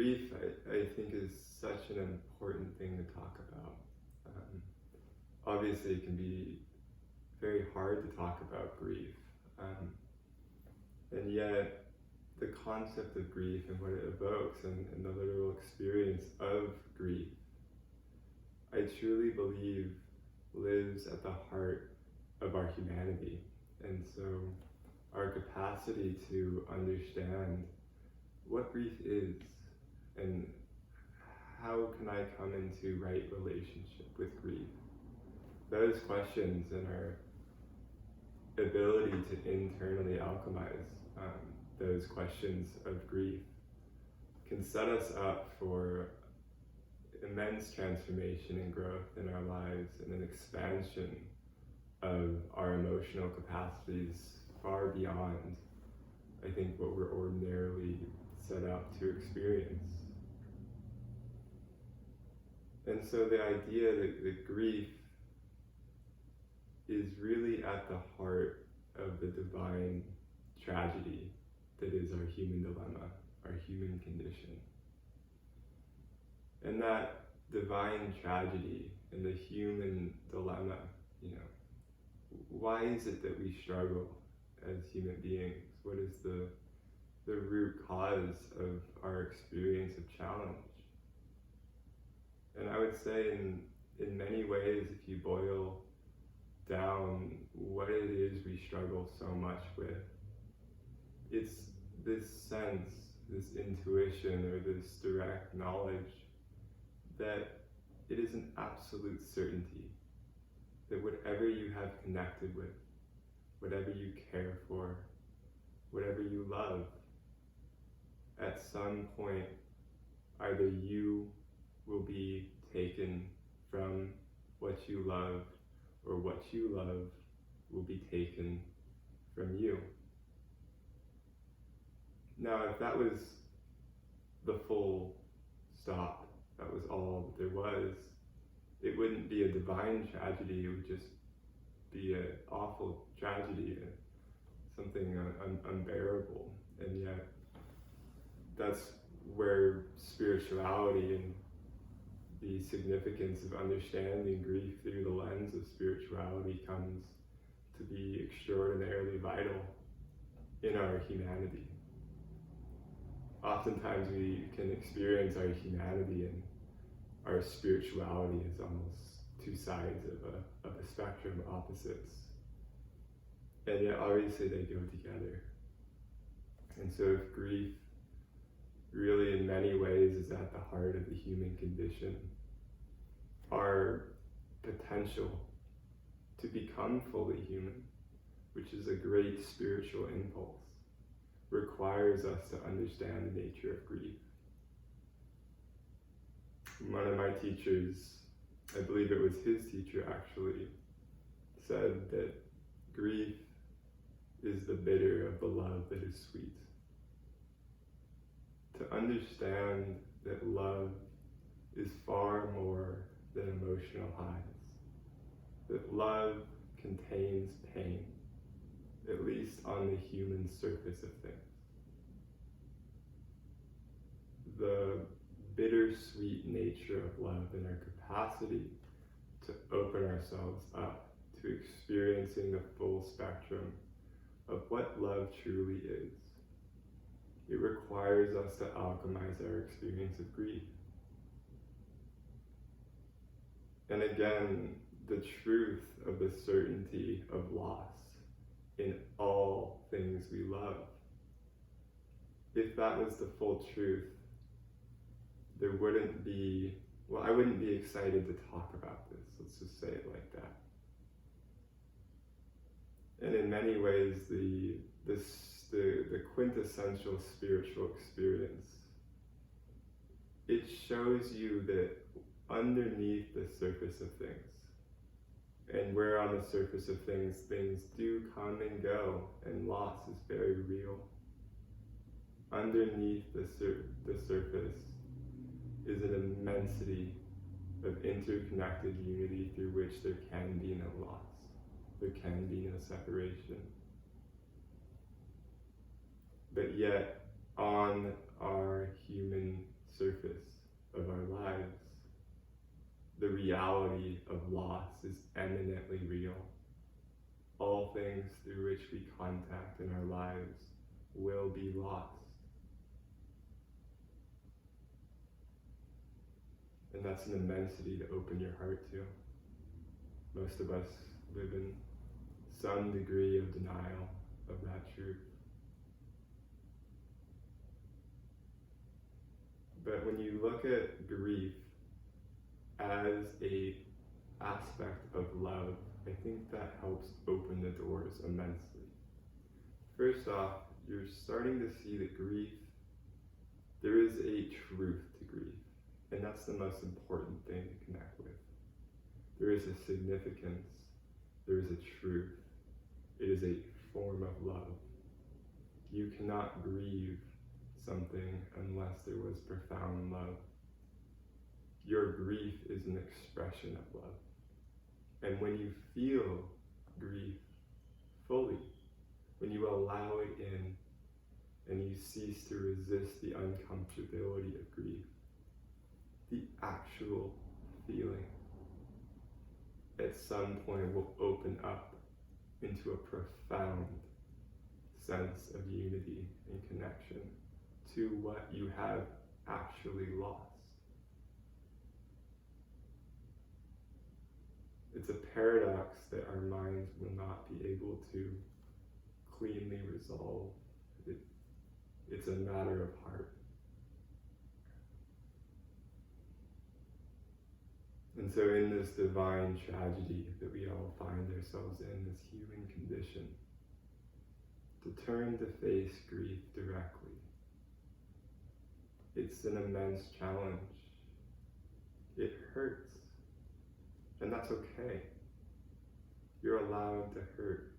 grief, I think, is such an important thing to talk about. Obviously, it can be very hard to talk about grief. And yet, the concept of grief and what it evokes and the literal experience of grief, I truly believe lives at the heart of our humanity. And so our capacity to understand what grief is and how can I come into right relationship with grief, those questions and our ability to internally alchemize those questions of grief can set us up for immense transformation and growth in our lives and an expansion of our emotional capacities far beyond, I think, what we're ordinarily set up to experience. And so the idea that grief is really at the heart of the divine tragedy that is our human dilemma, our human condition. And that divine tragedy and the human dilemma, why is it that we struggle as human beings? What is the root cause of our experience of challenge? And I would say in many ways, if you boil down what it is we struggle so much with, it's this sense, this intuition, or this direct knowledge that it is an absolute certainty that whatever you have connected with, whatever you care for, whatever you love, at some point, either you will be taken from what you love, or what you love will be taken from you. Now, if that was the full stop, that was all that there was, it wouldn't be a divine tragedy, it would just be an awful tragedy, something unbearable. And yet, that's where spirituality and the significance of understanding grief through the lens of spirituality comes to be extraordinarily vital in our humanity. Oftentimes we can experience our humanity and our spirituality as almost two sides of a spectrum, opposites. And yet obviously they go together. And so if grief really in many ways is at the heart of the human condition, our potential to become fully human, which is a great spiritual impulse, requires us to understand the nature of grief. One of my teachers, I believe it was his teacher actually, said that grief is the bitter of the love that is sweet. To understand that love is far more than emotional highs, that love contains pain, at least on the human surface of things. The bittersweet nature of love and our capacity to open ourselves up to experiencing the full spectrum of what love truly is. It requires us to alchemize our experience of grief. And again, the truth of the certainty of loss in all things we love. If that was the full truth, there wouldn't be, I wouldn't be excited to talk about this. Let's just say it like that. And in many ways, the quintessential spiritual experience, it shows you that underneath the surface of things, and where on the surface of things do come and go, and loss is very real. Underneath the surface is an immensity of interconnected unity through which there can be no loss. There can be no separation. But yet, on our human surface, eminently real. All things through which we contact in our lives will be lost. And that's an immensity to open your heart to. Most of us live in some degree of denial of that truth. But when you look at grief as a aspect of love, I think that helps open the doors immensely. First off, you're starting to see that grief, there is a truth to grief, and that's the most important thing to connect with. There is a significance, there is a truth, it is a form of love. You cannot grieve something unless there was profound love. Your grief is an expression of love. And when you feel grief fully, when you allow it in and you cease to resist the uncomfortability of grief, the actual feeling at some point will open up into a profound sense of unity and connection to what you have actually lost. It's a paradox that our minds will not be able to cleanly resolve. It's a matter of heart. And so in this divine tragedy that we all find ourselves in, this human condition, to turn to face grief directly, it's an immense challenge. It hurts. And that's okay. You're allowed to hurt.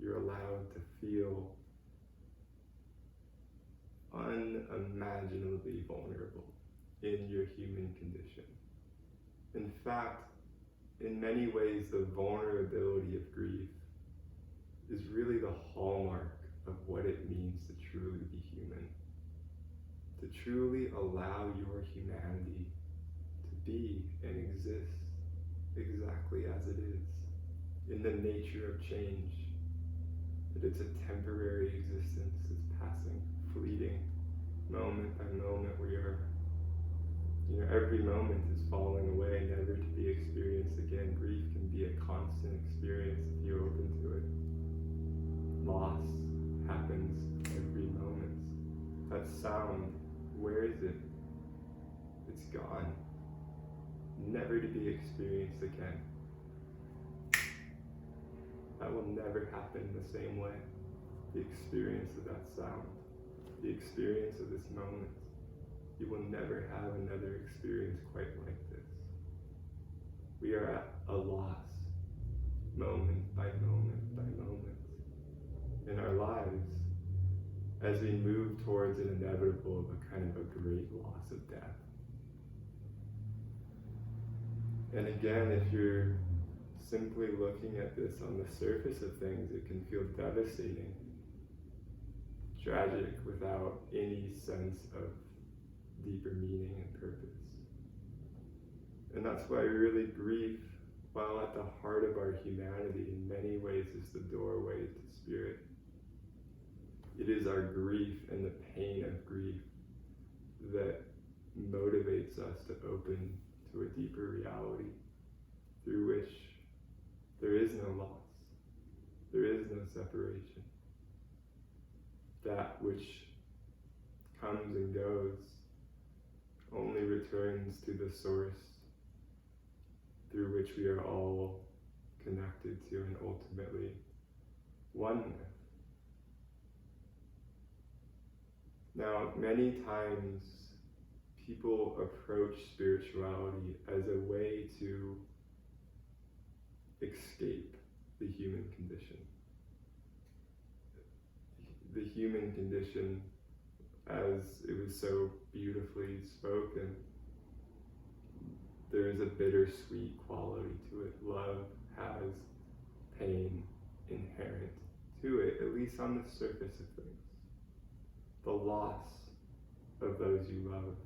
You're allowed to feel unimaginably vulnerable in your human condition. In fact, in many ways, the vulnerability of grief is really the hallmark of what it means to truly be human. To truly allow your humanity to be and exist exactly as it is, in the nature of change, that it's a temporary existence, it's passing, fleeting, moment by moment. We are, every moment is falling away, never to be experienced again. Grief can be a constant experience if you're open to it. Loss happens every moment. That sound, where is it? It's gone. Never to be experienced again. That will never happen the same way. The experience of that sound, the experience of this moment, you will never have another experience quite like this. We are at a loss, moment by moment by moment, in our lives, as we move towards an inevitable but kind of a great loss of death. And again, if you're simply looking at this on the surface of things, it can feel devastating, tragic, without any sense of deeper meaning and purpose. And that's why really grief, while at the heart of our humanity, in many ways is the doorway to spirit. It is our grief and the pain of grief that motivates us to open to a deeper reality through which there is no loss, there is no separation. That which comes and goes only returns to the source through which we are all connected to and ultimately one with. Now, many times people approach spirituality as a way to escape the human condition. The human condition, as it was so beautifully spoken, there is a bittersweet quality to it. Love has pain inherent to it, at least on the surface of things. The loss of those you love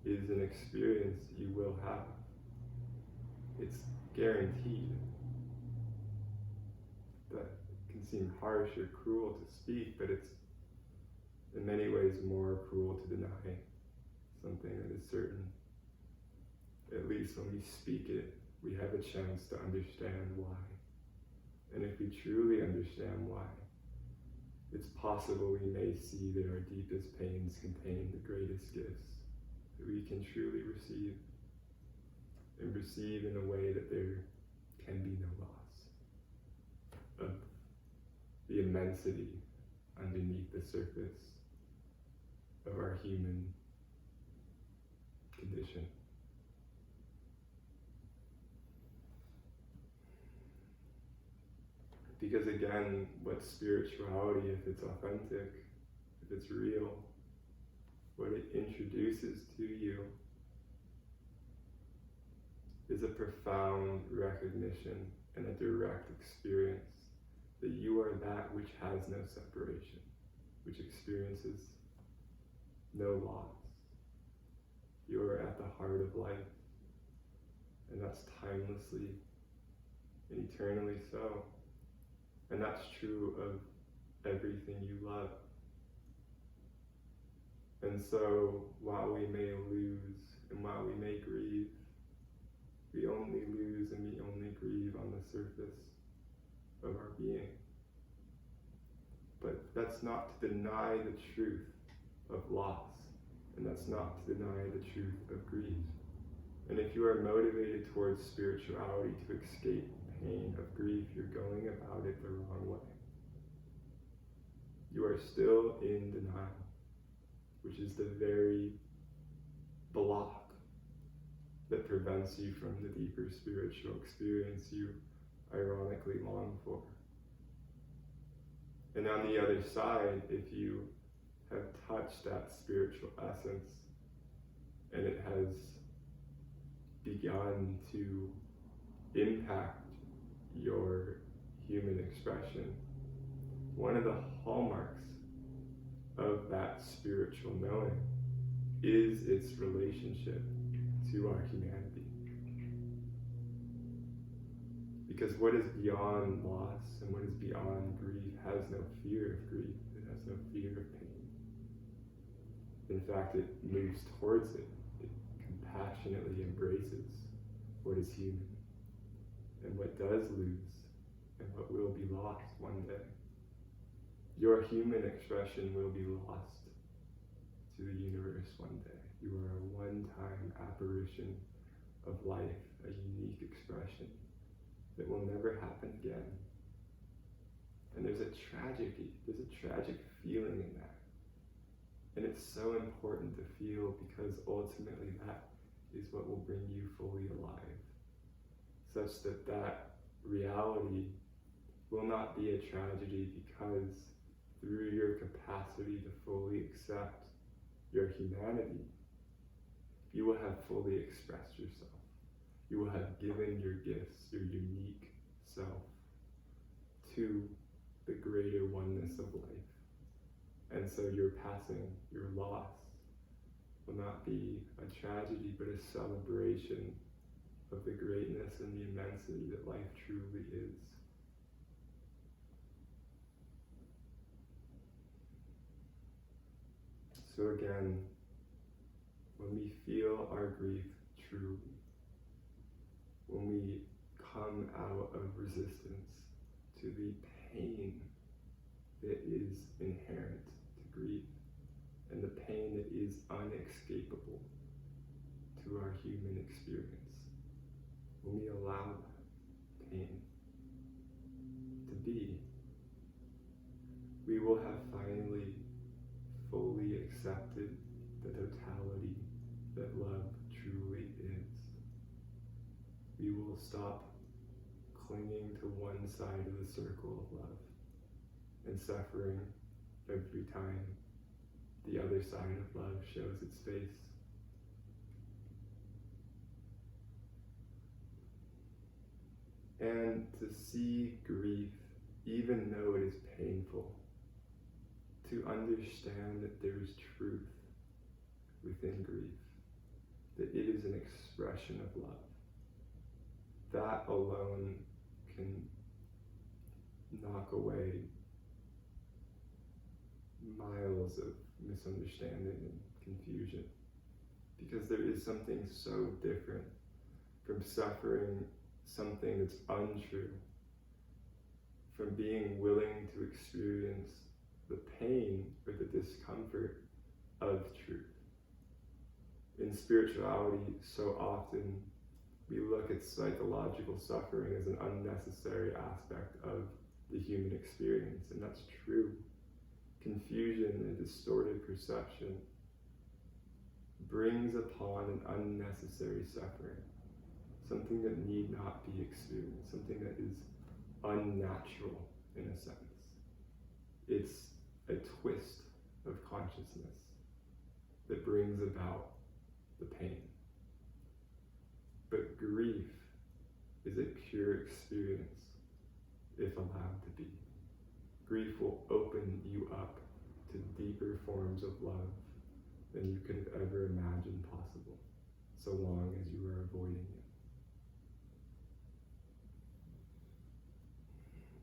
is an experience you will have. it's guaranteed. That can seem harsh or cruel to speak, but it's in many ways more cruel to deny something that is certain. At least when we speak it, we have a chance to understand why. And if we truly understand why, it's possible we may see that our deepest pains contain the greatest gifts that we can truly receive, and receive in a way that there can be no loss of the immensity underneath the surface of our human condition. Because again, what's spirituality if it's authentic, if it's real? What it introduces to you is a profound recognition and a direct experience that you are that which has no separation, which experiences no loss. You are at the heart of life, and that's timelessly and eternally so. And that's true of everything you love. And so, while we may lose and while we may grieve, we only lose and we only grieve on the surface of our being. But that's not to deny the truth of loss, and that's not to deny the truth of grief. And if you are motivated towards spirituality to escape pain of grief, you're going about it the wrong way. You are still in denial, which is the very block that prevents you from the deeper spiritual experience you ironically long for. And on the other side, if you have touched that spiritual essence and it has begun to impact your human expression, one of the hallmarks of that spiritual knowing is its relationship to our humanity. Because what is beyond loss and what is beyond grief has no fear of grief, it has no fear of pain. In fact, it moves towards it. It compassionately embraces what is human and what does lose and what will be lost one day. Your human expression will be lost to the universe one day. You are a one-time apparition of life, a unique expression that will never happen again. And there's a tragic feeling in that. And it's so important to feel, because ultimately that is what will bring you fully alive, such that that reality will not be a tragedy, because through your capacity to fully accept your humanity, you will have fully expressed yourself. You will have given your gifts, your unique self, to the greater oneness of life. And so your passing, your loss, will not be a tragedy, but a celebration of the greatness and the immensity that life truly is. So again, when we feel our grief truly, when we come out of resistance to the pain that is inherent to grief, and the pain that is unescapable to our human experience, when we allow that pain to be, we will have finally fully accepted the totality that love truly is. We will stop clinging to one side of the circle of love and suffering every time the other side of love shows its face. And to see grief, even though it is painful, to understand that there is truth within grief, that it is an expression of love, that alone can knock away miles of misunderstanding and confusion. Because there is something so different from suffering something that's untrue, from being willing to experience the pain or the discomfort of truth. In spirituality, so often we look at psychological suffering as an unnecessary aspect of the human experience, and that's true. Confusion and distorted perception brings upon an unnecessary suffering, something that need not be experienced, something that is unnatural in a sense. It's a twist of consciousness that brings about the pain. But grief is a pure experience if allowed to be. Grief will open you up to deeper forms of love than you could have ever imagined possible, so long as you are avoiding it.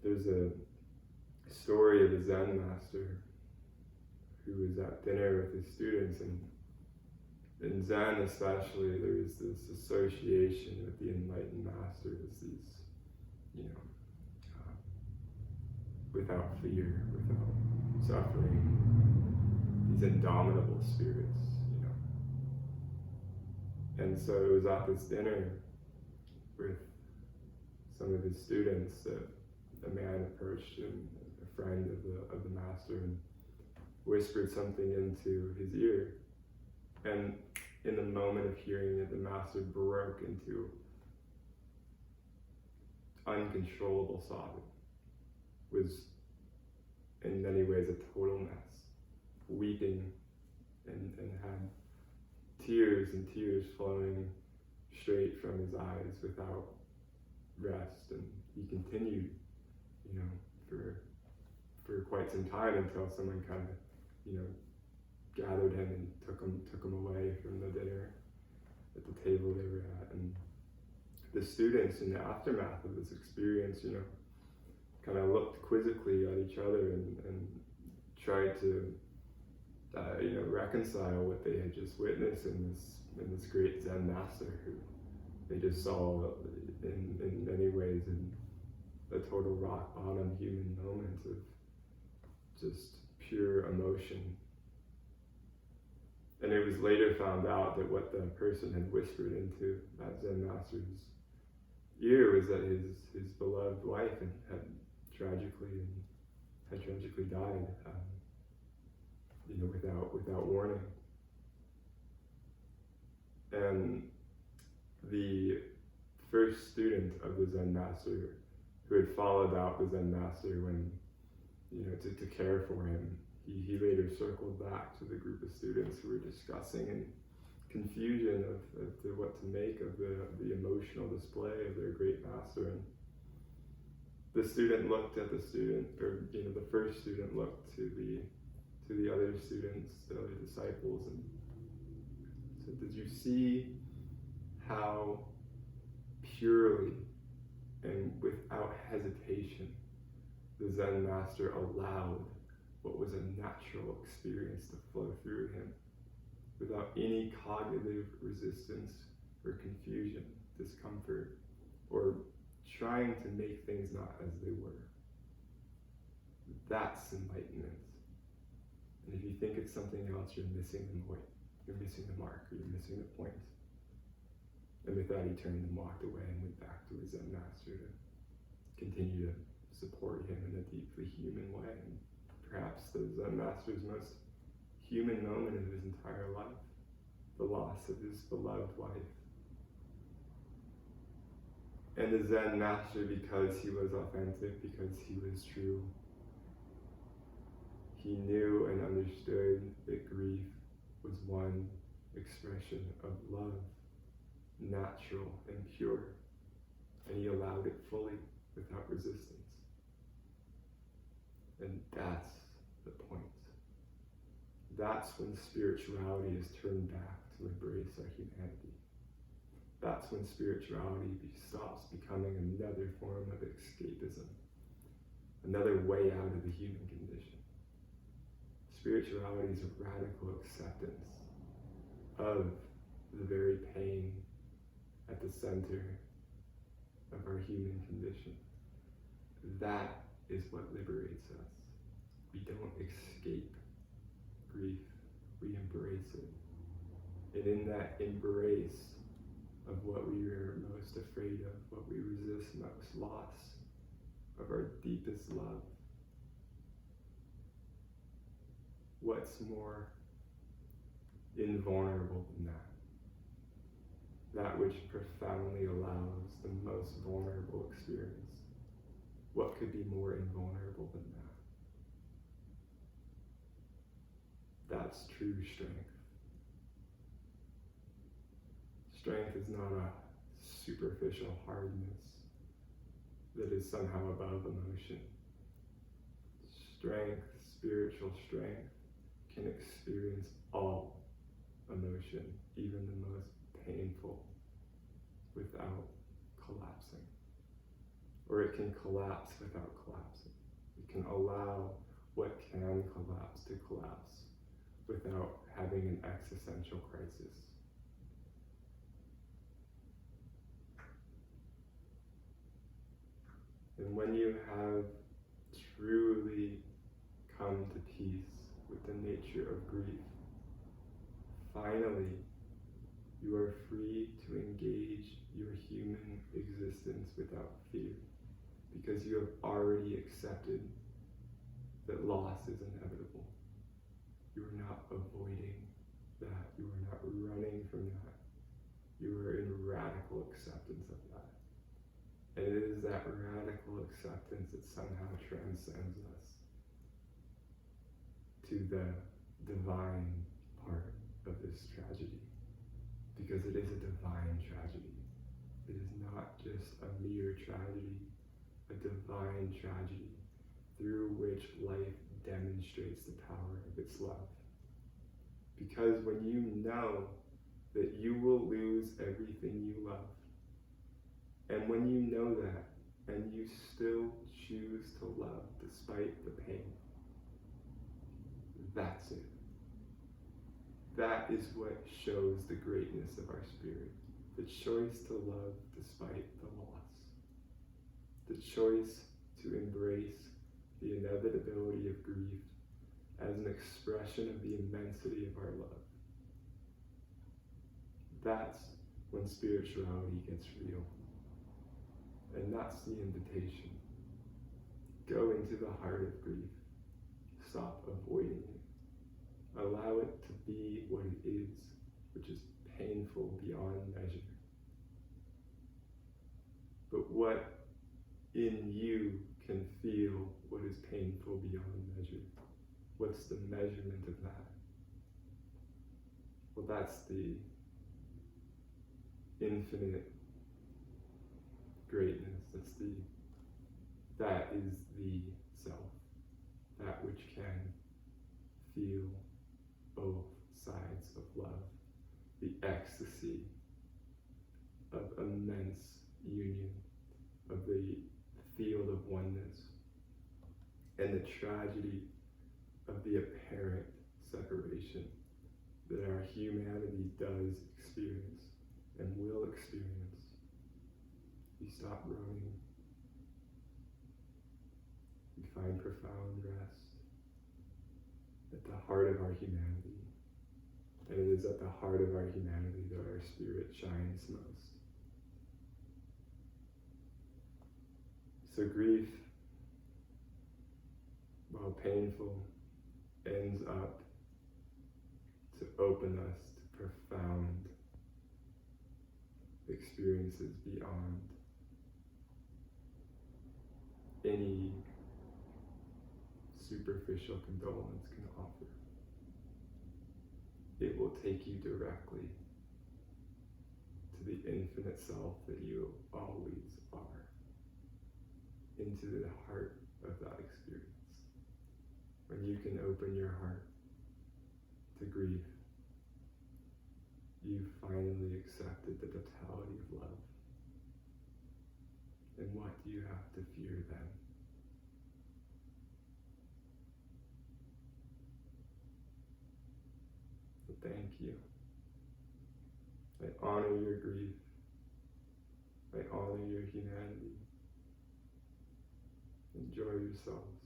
There's a story of a Zen master who was at dinner with his students, and in Zen especially, there is this association with the enlightened masters, these, without fear, without suffering, these indomitable spirits, And so it was at this dinner with some of his students that a man approached him, a friend of the master, and whispered something into his ear. And in the moment of hearing it, the master broke into uncontrollable sobbing. Was in many ways a total mess, weeping and had tears and tears flowing straight from his eyes without rest. And he continued, for quite some time until someone kind of, gathered him and took him away from the dinner at the table they were at. And the students, in the aftermath of this experience, kind of looked quizzically at each other and tried to, reconcile what they had just witnessed in this great Zen master who they just saw in many ways in a total rock bottom human moment of just pure emotion. And it was later found out that what the person had whispered into that Zen master's ear was that his beloved wife had tragically died, without warning. And the first student of the Zen master, who had followed out the Zen master when, to care for him, he later circled back to the group of students who were discussing in confusion of what to make of the emotional display of their great master. And the student looked at the student, or the first student looked to the other students, the other disciples, and said, "Did you see how purely and without hesitation the Zen master allowed what was a natural experience to flow through him, without any cognitive resistance or confusion, discomfort, or trying to make things not as they were?" That's enlightenment. And if you think it's something else, you're missing the point. You're missing the mark, or you're missing the point. And with that, he turned and walked away and went back to his Zen master to continue to support him in a deeply human way. And perhaps the Zen master's most human moment of his entire life, the loss of his beloved wife. And the Zen master, because he was authentic, because he was true, he knew and understood that grief was one expression of love, natural and pure, and he allowed it fully without resistance. And that's the point. That's when spirituality is turned back to embrace our humanity. That's when spirituality stops becoming another form of escapism, another way out of the human condition. Spirituality is a radical acceptance of the very pain at the center of our human condition. That is what liberates us. We don't escape grief, we embrace it. And in that embrace of what we are most afraid of, what we resist most, loss of our deepest love, what's more invulnerable than that? That which profoundly allows the most vulnerable experience. What could be more invulnerable than that? That's true strength. Strength is not a superficial hardness that is somehow above emotion. Strength, spiritual strength, can experience all emotion, even the most painful, without collapsing. Or it can collapse without collapsing. It can allow what can collapse to collapse without having an existential crisis. And when you have truly come to peace with the nature of grief, finally, you are free to engage your human existence without fear, because you have already accepted that loss is inevitable. You are not avoiding that. You are not running from that. You are in radical acceptance of that. And it is that radical acceptance that somehow transcends us to the divine part of this tragedy. Because it is a divine tragedy. It is not just a mere tragedy, a divine tragedy through which life demonstrates the power of its love. Because when you know that you will lose everything you love, and when you know that, and you still choose to love despite the pain, that's it. That is what shows the greatness of our spirit. The choice to love despite the loss. The choice to embrace the inevitability of grief as an expression of the immensity of our love. That's when spirituality gets real. And that's the invitation. Go into the heart of grief. Stop avoiding it. Allow it to be what it is, which is painful beyond measure. But what in you can feel what is painful beyond measure? What's the measurement of that? Well, that's the infinite greatness. That is the self. That which can feel both sides of love. The ecstasy of immense union, of the field of oneness, and the tragedy of the apparent separation that our humanity does experience and will experience. We stop running. We find profound rest at the heart of our humanity. And it is at the heart of our humanity that our spirit shines most. So grief, while painful, ends up to open us to profound experiences beyond any superficial condolence can offer. It will take you directly to the infinite self that you always are, into the heart of that experience. When you can open your heart to grief, you finally accepted the totality of love. And what do you have to fear then? So thank you. I honor your grief. I honor your humanity. Enjoy yourselves.